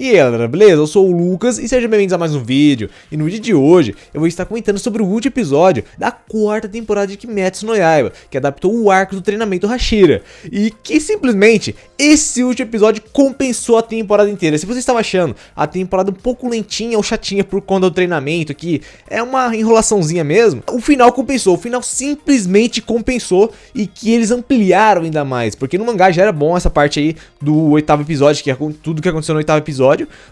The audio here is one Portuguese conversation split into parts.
E aí galera, beleza? Eu sou o Lucas e sejam bem-vindos a mais um vídeo. E no vídeo de hoje eu vou estar comentando sobre o último episódio da quarta temporada de Kimetsu no Yaiba, que adaptou o arco do treinamento Hashira. E que simplesmente esse último episódio compensou a temporada inteira. Se você estava achando a temporada um pouco lentinha ou chatinha por conta do treinamento, que é uma enrolaçãozinha mesmo, o final compensou, o final simplesmente compensou e que eles ampliaram ainda mais. Porque no mangá já era bom essa parte aí do oitavo episódio, que é tudo que aconteceu no oitavo episódio.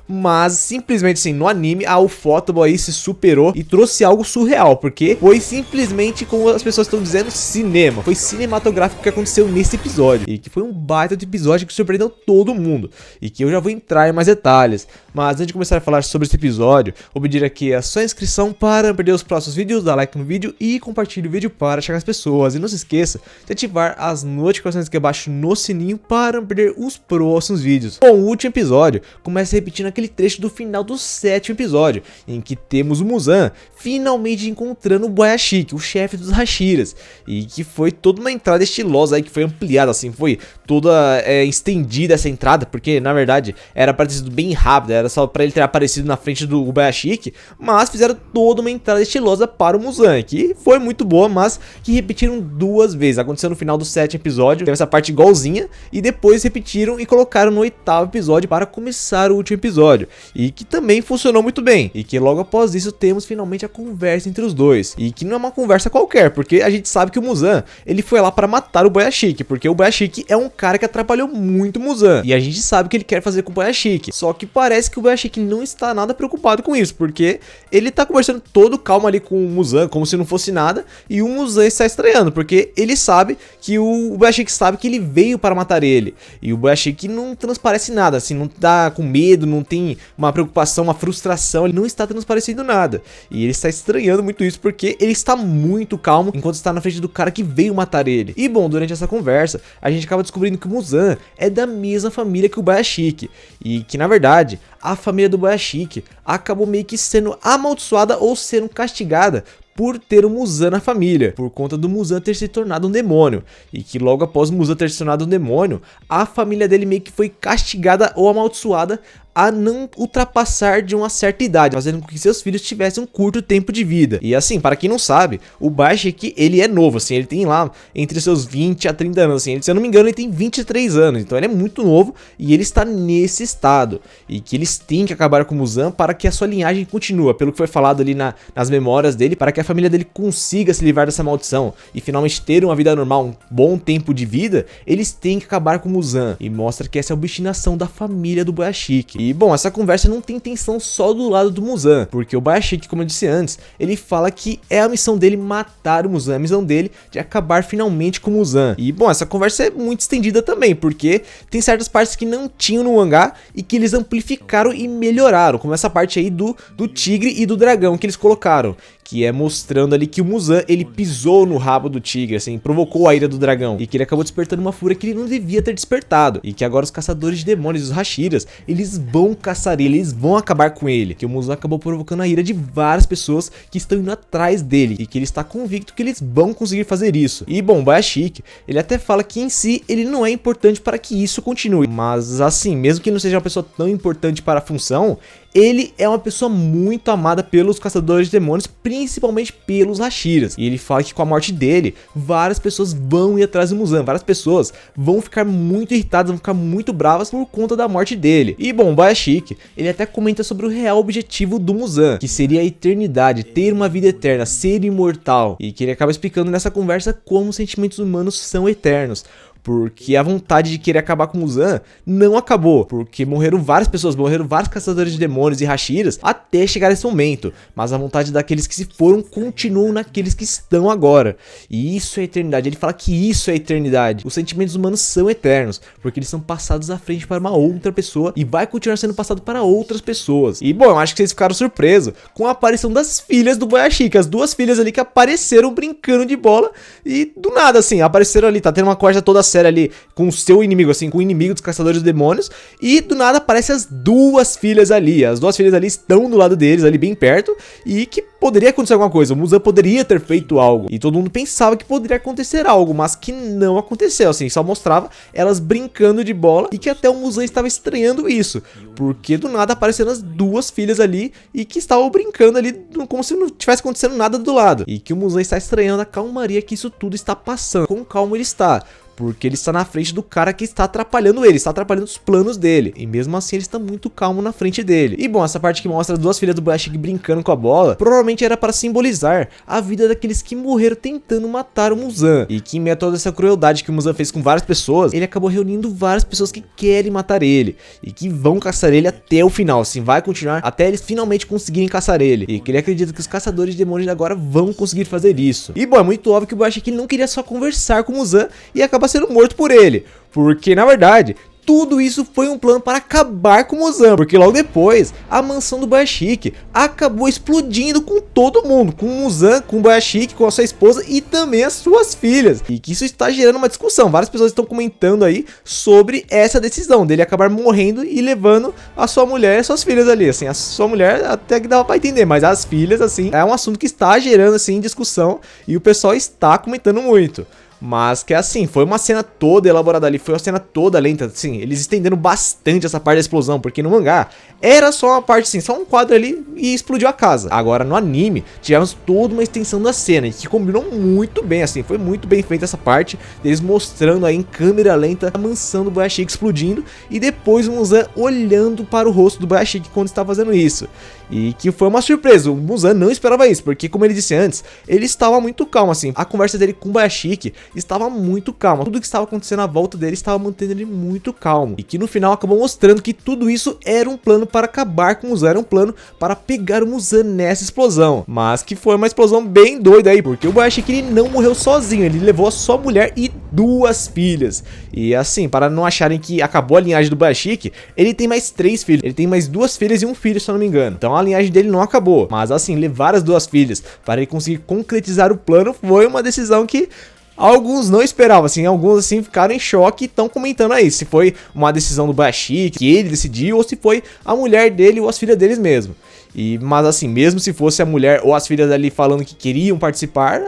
Mas simplesmente assim, no anime, a Ufotable aí se superou e trouxe algo surreal, porque foi simplesmente, como as pessoas estão dizendo, cinema. Foi cinematográfico que aconteceu nesse episódio, e que foi um baita de episódio que surpreendeu todo mundo, e que eu já vou entrar em mais detalhes. Mas antes de começar a falar sobre esse episódio, vou pedir aqui a sua inscrição para não perder os próximos vídeos, dá like no vídeo e compartilhe o vídeo para chegar às pessoas. E não se esqueça de ativar as notificações aqui abaixo no sininho para não perder os próximos vídeos. Bom, o último episódio começa repetindo aquele trecho do final do sétimo episódio, em que temos o Muzan finalmente encontrando o Boyashiki, o chefe dos Hashiras, e que foi toda uma entrada estilosa aí, que foi ampliada, assim, foi toda estendida essa entrada, porque na verdade era para ter sido bem rápido, era só para ele ter aparecido na frente do Boyashiki, mas fizeram toda uma entrada estilosa para o Muzan, que foi muito boa, mas que repetiram duas vezes. Aconteceu no final do sétimo episódio, teve essa parte igualzinha, e depois repetiram e colocaram no oitavo episódio para começar o último episódio, e que também funcionou muito bem, e que logo após isso temos finalmente a conversa entre os dois, e que não é uma conversa qualquer, porque a gente sabe que o Muzan, ele foi lá para matar o Boyashiki, porque o Boyashiki é um cara que atrapalhou muito o Muzan, e a gente sabe o que ele quer fazer com o Boyashiki, só que parece que o Boyashiki não está nada preocupado com isso, porque ele tá conversando todo calmo ali com o Muzan, como se não fosse nada, e o Muzan está estranhando, porque ele sabe que o Boyashiki sabe que ele veio para matar ele, e o Boyashiki não transparece nada, assim, não tá com medo, não tem uma preocupação, uma frustração, ele não está transparecendo nada, e ele está estranhando muito isso, porque ele está muito calmo enquanto está na frente do cara que veio matar ele. E bom, durante essa conversa, a gente acaba descobrindo que o Muzan é da mesma família que o Boyashiki, e que na verdade, a família do Boyashiki acabou meio que sendo amaldiçoada ou sendo castigada por ter o Muzan na família, por conta do Muzan ter se tornado um demônio, e que logo após o Muzan ter se tornado um demônio, a família dele meio que foi castigada ou amaldiçoada a não ultrapassar de uma certa idade, fazendo com que seus filhos tivessem um curto tempo de vida. E assim, para quem não sabe, o Boyashiki, ele é novo, assim, ele tem lá entre seus 20 a 30 anos, assim, se eu não me engano ele tem 23 anos, então ele é muito novo e ele está nesse estado, e que eles têm que acabar com o Muzan para que a sua linhagem continue, pelo que foi falado ali nas memórias dele, para que a família dele consiga se livrar dessa maldição e finalmente ter uma vida normal, um bom tempo de vida, eles têm que acabar com o Muzan, e mostra que essa é a obstinação da família do Boyashiki. E bom, essa conversa não tem intenção só do lado do Muzan, porque o Boyashiki, como eu disse antes, ele fala que é a missão dele matar o Muzan, é a missão dele de acabar finalmente com o Muzan. E bom, essa conversa é muito estendida também, porque tem certas partes que não tinham no mangá e que eles amplificaram e melhoraram, como essa parte aí do tigre e do dragão que eles colocaram, que é mostrando ali que o Muzan, ele pisou no rabo do tigre, assim, provocou a ira do dragão, e que ele acabou despertando uma fúria que ele não devia ter despertado, e que agora os caçadores de demônios, os Hashiras, eles vão caçar ele, eles vão acabar com ele, que o Muzan acabou provocando a ira de várias pessoas que estão indo atrás dele, e que ele está convicto que eles vão conseguir fazer isso. E bom, o Boyashiki, ele até fala que em si, ele não é importante para que isso continue, mas assim, mesmo que ele não seja uma pessoa tão importante para a função, ele é uma pessoa muito amada pelos caçadores de demônios, principalmente pelos Hashiras. E ele fala que com a morte dele, várias pessoas vão ir atrás do Muzan, várias pessoas vão ficar muito irritadas, vão ficar muito bravas por conta da morte dele. E bom, o Boyashiki, ele até comenta sobre o real objetivo do Muzan, que seria a eternidade, ter uma vida eterna, ser imortal. E que ele acaba explicando nessa conversa como os sentimentos humanos são eternos, porque a vontade de querer acabar com o Muzan não acabou, porque morreram várias pessoas, morreram vários caçadores de demônios e Hashiras até chegar esse momento, mas a vontade daqueles que se foram continuam naqueles que estão agora, e isso é eternidade. Ele fala que isso é eternidade, os sentimentos humanos são eternos, porque eles são passados à frente para uma outra pessoa e vai continuar sendo passado para outras pessoas. E bom, eu acho que vocês ficaram surpresos com a aparição das filhas do Boyashiki, as duas filhas ali que apareceram brincando de bola, e do nada assim, apareceram ali, tá tendo uma corda toda séria, série ali com o seu inimigo, assim, com o inimigo dos caçadores de demônios. E do nada aparecem as duas filhas ali. As duas filhas ali estão do lado deles, ali bem perto. E que poderia acontecer alguma coisa. O Muzan poderia ter feito algo. E todo mundo pensava que poderia acontecer algo, mas que não aconteceu, assim. Só mostrava elas brincando de bola. E que até o Muzan estava estranhando isso. Porque do nada apareceram as duas filhas ali e que estavam brincando ali como se não tivesse acontecendo nada do lado. E que o Muzan está estranhando a calmaria que isso tudo está passando. Quão calmo ele está. Porque ele está na frente do cara que está atrapalhando ele, está atrapalhando os planos dele. E mesmo assim ele está muito calmo na frente dele. E bom, essa parte que mostra as duas filhas do Boyashiki brincando com a bola, provavelmente era para simbolizar a vida daqueles que morreram tentando matar o Muzan. E que em meio a toda essa crueldade que o Muzan fez com várias pessoas, ele acabou reunindo várias pessoas que querem matar ele. E que vão caçar ele até o final, assim, vai continuar até eles finalmente conseguirem caçar ele. E que ele acredita que os caçadores de demônios agora vão conseguir fazer isso. E bom, é muito óbvio que o Boyashiki não queria só conversar com o Muzan e acaba sendo morto por ele, porque na verdade tudo isso foi um plano para acabar com o Muzan, porque logo depois a mansão do Boyashiki acabou explodindo com todo mundo, com o Muzan, com o Boyashiki, com a sua esposa e também as suas filhas, e que isso está gerando uma discussão. Várias pessoas estão comentando aí sobre essa decisão dele acabar morrendo e levando a sua mulher e suas filhas ali, assim, a sua mulher até que dava para entender, mas as filhas, assim, é um assunto que está gerando, assim, discussão e o pessoal está comentando muito. Mas que assim, foi uma cena toda elaborada ali, foi uma cena toda lenta, assim, eles estenderam bastante essa parte da explosão, porque no mangá era só uma parte assim, só um quadro ali e explodiu a casa. Agora no anime, tivemos toda uma extensão da cena, e que combinou muito bem, assim, foi muito bem feita essa parte, deles mostrando aí em câmera lenta a mansão do Boyashiki explodindo, e depois o Muzan olhando para o rosto do Boyashiki quando estava fazendo isso. E que foi uma surpresa, o Muzan não esperava isso, porque como ele disse antes, ele estava muito calmo, assim, a conversa dele com o Boyashiki estava muito calma, tudo que estava acontecendo à volta dele estava mantendo ele muito calmo, e que no final acabou mostrando que tudo isso era um plano para acabar com o Muzan, era um plano para pegar o Muzan nessa explosão, mas que foi uma explosão bem doida aí, porque o Boyashiki ele não morreu sozinho, ele levou a sua mulher e duas filhas, e assim, para não acharem que acabou a linhagem do Boyashiki, ele tem mais 3 filhos, ele tem mais 2 filhas e um filho, se eu não me engano, então a linhagem dele não acabou, mas assim, levar as 2 filhas para ele conseguir concretizar o plano foi uma decisão que alguns não esperavam, assim, alguns assim ficaram em choque e estão comentando aí se foi uma decisão do Boyashiki, que ele decidiu, ou se foi a mulher dele ou as filhas deles mesmo. Mas assim, mesmo se fosse a mulher ou as filhas ali falando que queriam participar,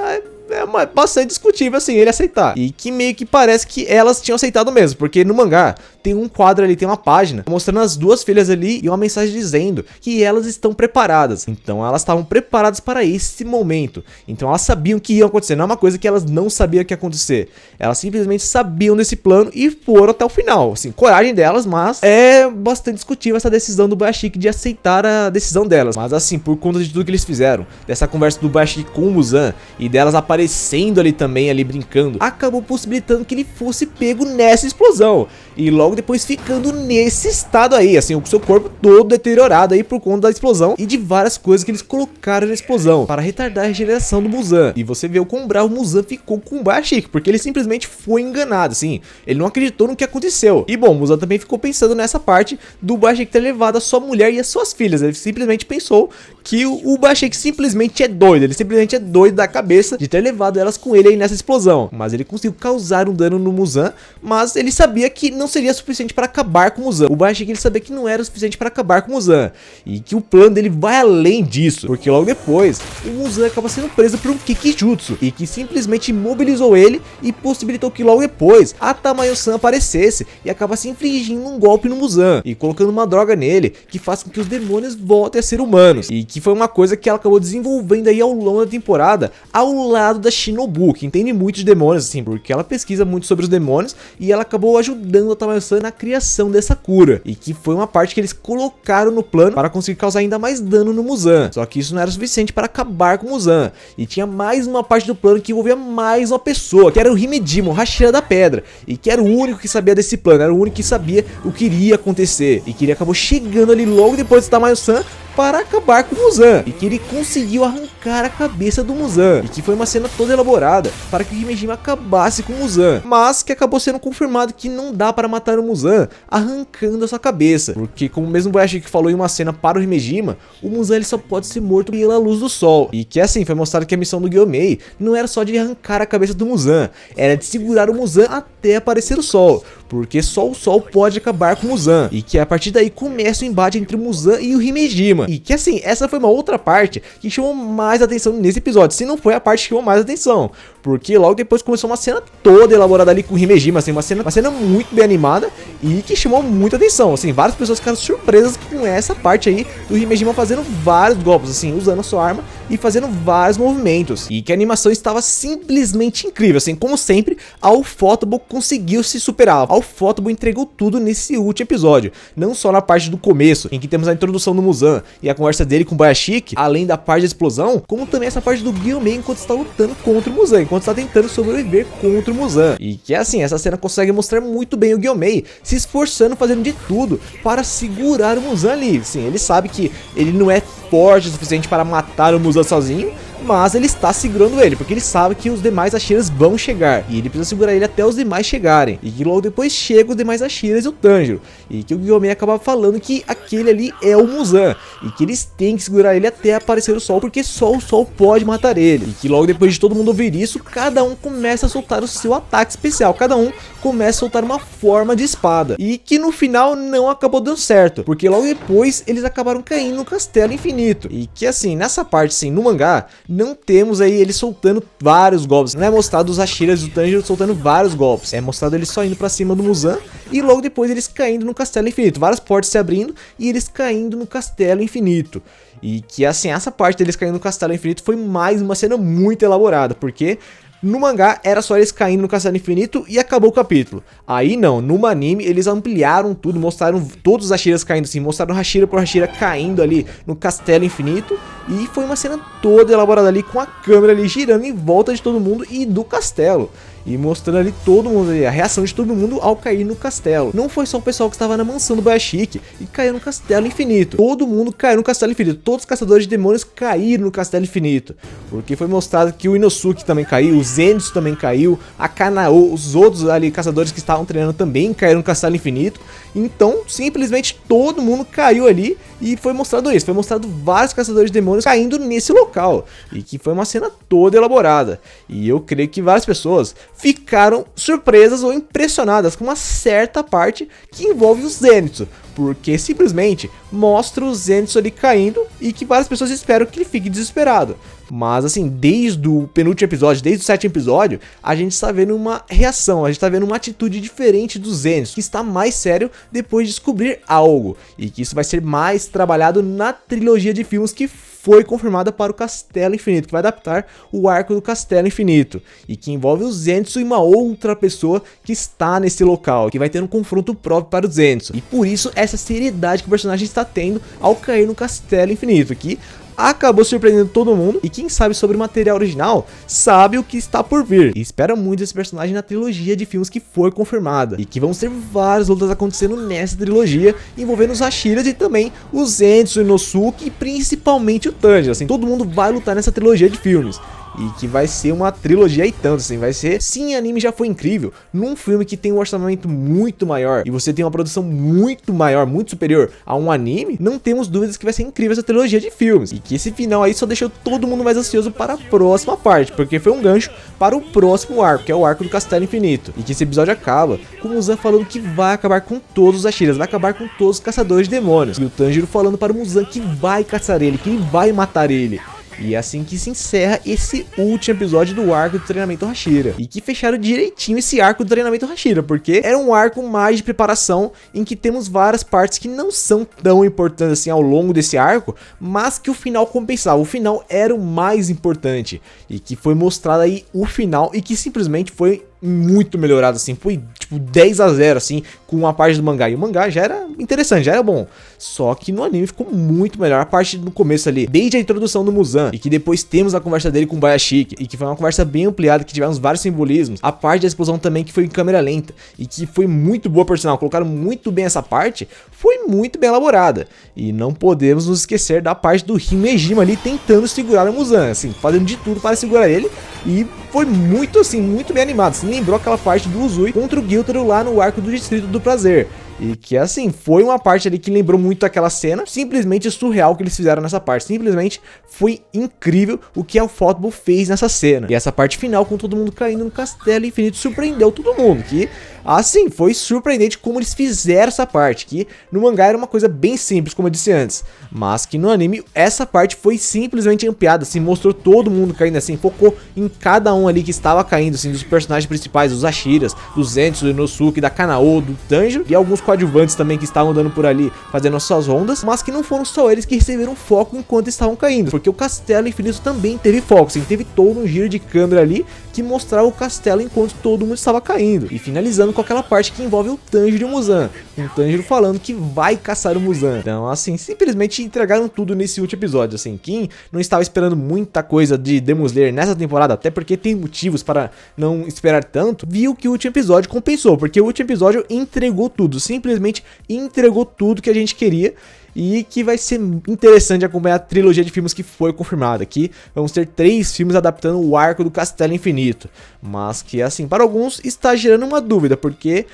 bastante discutível assim ele aceitar. E que meio que parece que elas tinham aceitado mesmo, porque no mangá tem um quadro ali, tem uma página mostrando as 2 filhas ali e uma mensagem dizendo que elas estão preparadas. Então elas estavam preparadas para esse momento, então elas sabiam que ia acontecer, não é uma coisa que elas não sabiam que ia acontecer, elas simplesmente sabiam desse plano e foram até o final, assim, coragem delas, mas é bastante discutível essa decisão do Boyashiki de aceitar a decisão delas. Mas assim, por conta de tudo que eles fizeram, dessa conversa do Boyashiki com o Muzan e delas aparecendo ali também, ali brincando, acabou possibilitando que ele fosse pego nessa explosão e logo depois ficando nesse estado aí, assim, com o seu corpo todo deteriorado aí por conta da explosão e de várias coisas que eles colocaram na explosão para retardar a regeneração do Muzan. E você vê o quão bravo o Muzan ficou com o Boyashiki, porque ele simplesmente foi enganado, assim, ele não acreditou no que aconteceu. E bom, o Muzan também ficou pensando nessa parte do Boyashiki ter levado a sua mulher e as suas filhas, ele simplesmente pensou que o Boyashiki simplesmente é doido, ele simplesmente é doido da cabeça de ter levado elas com ele aí nessa explosão. Mas ele conseguiu causar um dano no Muzan, mas ele sabia que não seria suficiente para acabar com o Muzan. O Boyashiki ele sabia que não era o suficiente para acabar com o Muzan, e que o plano dele vai além disso, porque logo depois o Muzan acaba sendo preso por um Kikijutsu, e que simplesmente imobilizou ele e possibilitou que logo depois a Tamayo-san aparecesse e acaba se infligindo um golpe no Muzan e colocando uma droga nele que faz com que os demônios voltem a ser humanos, e que foi uma coisa que ela acabou desenvolvendo aí ao longo da temporada ao lado da Shinobu, que entende muito de demônios, assim, porque ela pesquisa muito sobre os demônios e ela acabou ajudando a Tamayo-san na criação dessa cura, e que foi uma parte que eles colocaram no plano para conseguir causar ainda mais dano no Muzan. Só que isso não era suficiente para acabar com o Muzan, e tinha mais uma parte do plano que envolvia mais uma pessoa, que era o Himedimon, o Hashira da Pedra, e que era o único que sabia desse plano, era o único que sabia o que iria acontecer, e que ele acabou chegando ali logo depois do Tamayo-san para acabar com o Muzan, e que ele conseguiu arrancar a cabeça do Muzan, e que foi uma cena toda elaborada para que o Himejima acabasse com o Muzan, mas que acabou sendo confirmado que não dá para matar o Muzan arrancando a sua cabeça, porque como mesmo o Boyashiki falou em uma cena para o Himejima, o Muzan ele só pode ser morto pela luz do sol, e que assim foi mostrado que a missão do Gyomei não era só de arrancar a cabeça do Muzan, era de segurar o Muzan até aparecer o sol, porque só o sol pode acabar com o Muzan, e que a partir daí começa o embate entre o Muzan e o Himejima, e que assim, essa foi uma outra parte que chamou mais atenção nesse episódio, se não foi a parte que chamou mais atenção, porque logo depois começou uma cena toda elaborada ali com o Himejima, assim, uma cena muito bem animada e que chamou muita atenção, assim, várias pessoas ficaram surpresas com essa parte aí do Himejima fazendo vários golpes, assim, usando a sua arma e fazendo vários movimentos, e que a animação estava simplesmente incrível, assim, como sempre, a Ufotable conseguiu se superar, a Ufotable entregou tudo nesse último episódio, não só na parte do começo, em que temos a introdução do Muzan e a conversa dele com o Boyashiki, além da parte da explosão, como também essa parte do Gyomei enquanto está lutando contra o Muzan, enquanto está tentando sobreviver contra o Muzan, e que assim, essa cena consegue mostrar muito bem o Gyomei se esforçando, fazendo de tudo para segurar o Muzan ali, sim, ele sabe que ele não é forte o suficiente para matar o Muzan sozinho, mas ele está segurando ele, porque ele sabe que os demais Hashiras vão chegar, e ele precisa segurar ele até os demais chegarem, e que logo depois chegam os demais Hashiras e o Tanjiro, e que o Gyomei acaba falando que aquele ali é o Muzan, e que eles têm que segurar ele até aparecer o sol, porque só o sol pode matar ele, e que logo depois de todo mundo ouvir isso, cada um começa a soltar o seu ataque especial, cada um começa a soltar uma forma de espada, e que no final não acabou dando certo, porque logo depois eles acabaram caindo no castelo infinito, e que assim, nessa parte assim, no mangá, não temos aí ele soltando vários golpes, não é mostrado os Hashiras e o Tanjiro soltando vários golpes, é mostrado eles só indo pra cima do Muzan, e logo depois eles caindo no castelo infinito, várias portas se abrindo, e eles caindo no castelo infinito, e que assim, essa parte deles caindo no castelo infinito foi mais uma cena muito elaborada, porque no mangá era só eles caindo no castelo infinito e acabou o capítulo. Aí não, no anime eles ampliaram tudo, mostraram todos os Hashiras caindo assim, mostraram Hashira por Hashira caindo ali no castelo infinito. E foi uma cena toda elaborada ali com a câmera ali girando em volta de todo mundo e do castelo. E mostrando ali todo mundo, a reação de todo mundo ao cair no castelo. Não foi só o pessoal que estava na mansão do Boyashiki e caiu no castelo infinito. Todo mundo caiu no castelo infinito. Todos os caçadores de demônios caíram no castelo infinito. Porque foi mostrado que o Inosuke também caiu, o Zenitsu também caiu, a Kanao, os outros ali caçadores que estavam treinando também caíram no castelo infinito. Então, simplesmente todo mundo caiu ali e foi mostrado isso. Foi mostrado vários caçadores de demônios caindo nesse local. E que foi uma cena toda elaborada. E eu creio que várias pessoas ficaram surpresas ou impressionadas com uma certa parte que envolve o Zenitsu, porque simplesmente mostra o Zenitsu ali caindo e que várias pessoas esperam que ele fique desesperado. Mas assim, desde o penúltimo episódio, desde o sétimo episódio, a gente está vendo uma reação, a gente está vendo uma atitude diferente do Zenitsu, que está mais sério depois de descobrir algo, e que isso vai ser mais trabalhado na trilogia de filmes que foi confirmada para o Castelo Infinito, que vai adaptar o arco do Castelo Infinito, e que envolve o Zenitsu e uma outra pessoa que está nesse local, que vai ter um confronto próprio para o Zenitsu, e por isso essa seriedade que o personagem está tendo ao cair no Castelo Infinito, que acabou surpreendendo todo mundo, e quem sabe sobre o material original sabe o que está por vir, e espera muito esse personagem na trilogia de filmes que foi confirmada, e que vão ter várias lutas acontecendo nessa trilogia, envolvendo os Hashiras e também os Zenitsu, o Inosuke e principalmente o Tanjiro, assim, todo mundo vai lutar nessa trilogia de filmes. E que vai ser uma trilogia e tanto, assim, vai ser... Sim, anime já foi incrível, num filme que tem um orçamento muito maior e você tem uma produção muito maior, muito superior a um anime, não temos dúvidas que vai ser incrível essa trilogia de filmes. E que esse final aí só deixou todo mundo mais ansioso para a próxima parte, porque foi um gancho para o próximo arco, que é o arco do Castelo Infinito. E que esse episódio acaba com o Muzan falando que vai acabar com todos os Hashiras, vai acabar com todos os caçadores de demônios. E o Tanjiro falando para o Muzan que vai caçar ele, que ele vai matar ele. E é assim que se encerra esse último episódio do arco do treinamento Hashira. E que fecharam direitinho esse arco do treinamento Hashira, porque era um arco mais de preparação, em que temos várias partes que não são tão importantes assim ao longo desse arco, mas que o final compensava. O final era o mais importante. E que foi mostrado aí o final, e que simplesmente foi muito melhorado, assim, foi tipo 10 a 0, assim, com a parte do mangá. E o mangá já era interessante, já era bom. Só que no anime ficou muito melhor a parte do começo ali, desde a introdução do Muzan, e que depois temos a conversa dele com o Bayashiki, e que foi uma conversa bem ampliada, que tivemos vários simbolismos. A parte da explosão também, que foi em câmera lenta, e que foi muito boa, por sinal, colocaram muito bem essa parte, foi muito bem elaborada. E não podemos nos esquecer da parte do Himejima ali tentando segurar o Muzan, assim, fazendo de tudo para segurar ele, e foi muito, assim, muito bem animado. Assim, lembrou aquela parte do Uzui contra o Gyutaro lá no arco do Distrito do Prazer. E que, assim, foi uma parte ali que lembrou muito aquela cena, simplesmente surreal que eles fizeram nessa parte. Simplesmente foi incrível o que a Ufotable fez nessa cena. E essa parte final, com todo mundo caindo no Castelo Infinito, surpreendeu todo mundo. Que, assim, foi surpreendente como eles fizeram essa parte. Que no mangá era uma coisa bem simples, como eu disse antes. Mas que no anime, essa parte foi simplesmente ampliada, assim, mostrou todo mundo caindo, assim, focou em cada um ali que estava caindo, assim, dos personagens principais, dos Ashiras, do Zenitsu, do Inosuke, da Kanao, do Tanjiro, e alguns coadjuvantes também que estavam andando por ali, fazendo as suas rondas, mas que não foram só eles que receberam foco enquanto estavam caindo, porque o Castelo Infinito também teve foco, assim, teve todo um giro de câmera ali, que mostrava o castelo enquanto todo mundo estava caindo, e finalizando com aquela parte que envolve o Tanjiro e o Muzan, com o Tanjiro falando que vai caçar o Muzan. Então, assim, simplesmente entregaram tudo nesse último episódio, assim, quem não estava esperando muita coisa de Demon Slayer nessa temporada, até porque tem motivos para não esperar tanto, viu que o último episódio compensou, porque o último episódio entregou tudo, simplesmente entregou tudo que a gente queria. E que vai ser interessante acompanhar a trilogia de filmes que foi confirmada. Aqui vamos ter 3 filmes adaptando o arco do Castelo Infinito. Mas que, assim, para alguns está gerando uma dúvida, porque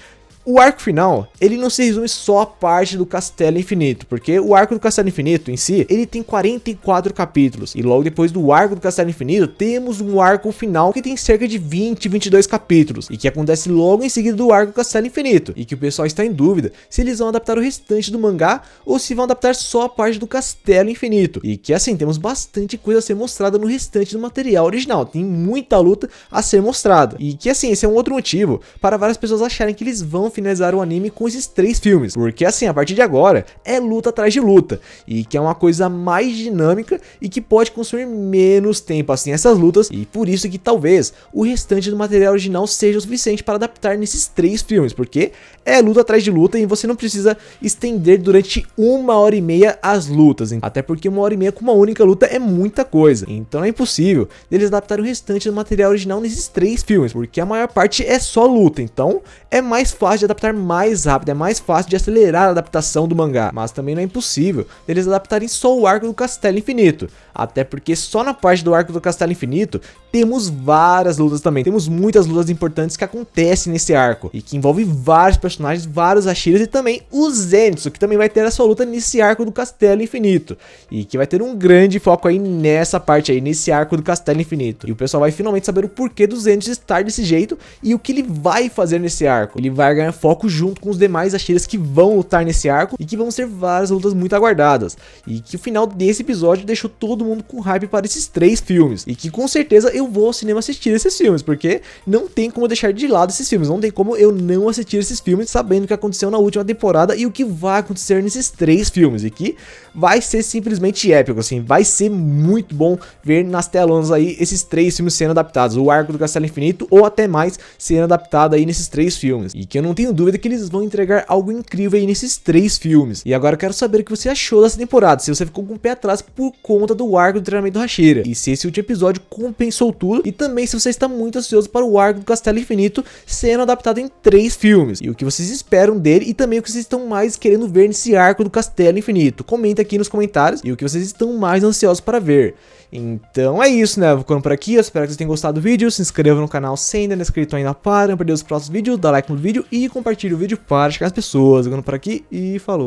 o arco final, ele não se resume só a parte do Castelo Infinito, porque o arco do Castelo Infinito em si, ele tem 44 capítulos, e logo depois do arco do Castelo Infinito, temos um arco final que tem cerca de 20, 22 capítulos, e que acontece logo em seguida do arco do Castelo Infinito, e que o pessoal está em dúvida se eles vão adaptar o restante do mangá, ou se vão adaptar só a parte do Castelo Infinito, e que, assim, temos bastante coisa a ser mostrada no restante do material original, tem muita luta a ser mostrada, e que, assim, esse é um outro motivo para várias pessoas acharem que eles vão finalizar o anime com esses 3 filmes, porque, assim, a partir de agora é luta atrás de luta, e que é uma coisa mais dinâmica e que pode consumir menos tempo, assim, essas lutas, e por isso que talvez o restante do material original seja o suficiente para adaptar nesses 3 filmes, porque é luta atrás de luta e você não precisa estender durante 1h30 as lutas, até porque 1h30 com uma única luta é muita coisa, então é impossível eles adaptarem o restante do material original nesses 3 filmes, porque a maior parte é só luta, então é mais fácil de adaptar mais rápido, é mais fácil de acelerar a adaptação do mangá, mas também não é impossível eles adaptarem só o arco do Castelo Infinito, até porque só na parte do arco do Castelo Infinito temos várias lutas também, temos muitas lutas importantes que acontecem nesse arco, e que envolve vários personagens, vários Ashiras e também o Zenitsu, que também vai ter a sua luta nesse arco do Castelo Infinito, e que vai ter um grande foco aí nessa parte aí, nesse arco do Castelo Infinito, e o pessoal vai finalmente saber o porquê do Zenitsu estar desse jeito, e o que ele vai fazer nesse arco. Ele vai ganhar foco junto com os demais Ashiras que vão lutar nesse arco, e que vão ser várias lutas muito aguardadas, e que o final desse episódio deixou todo mundo com hype para esses 3 filmes, e que com certeza eu vou ao cinema assistir esses filmes, porque não tem como deixar de lado esses filmes, não tem como eu não assistir esses filmes sabendo o que aconteceu na última temporada e o que vai acontecer nesses 3 filmes, e que vai ser simplesmente épico, assim, vai ser muito bom ver nas telonas aí esses 3 filmes sendo adaptados, o arco do Castelo Infinito ou até mais sendo adaptado aí nesses 3 filmes, e que eu não tenho dúvida que eles vão entregar algo incrível aí nesses 3 filmes. E agora eu quero saber o que você achou dessa temporada, se você ficou com o pé atrás por conta do arco do treinamento do Hashira, e se esse último episódio compensou tudo, e também se você está muito ansioso para o arco do Castelo Infinito sendo adaptado em 3 filmes, e o que vocês esperam dele, e também o que vocês estão mais querendo ver nesse arco do Castelo Infinito. Comenta aqui nos comentários, e o que vocês estão mais ansiosos para ver. Então é isso, né? Vou ficando por aqui, eu espero que vocês tenham gostado do vídeo, se inscreva no canal se ainda não é inscrito ainda para não perder os próximos vídeos, dá like no vídeo e compartilhe o vídeo para chegar as pessoas. Vou ficando por aqui e falou!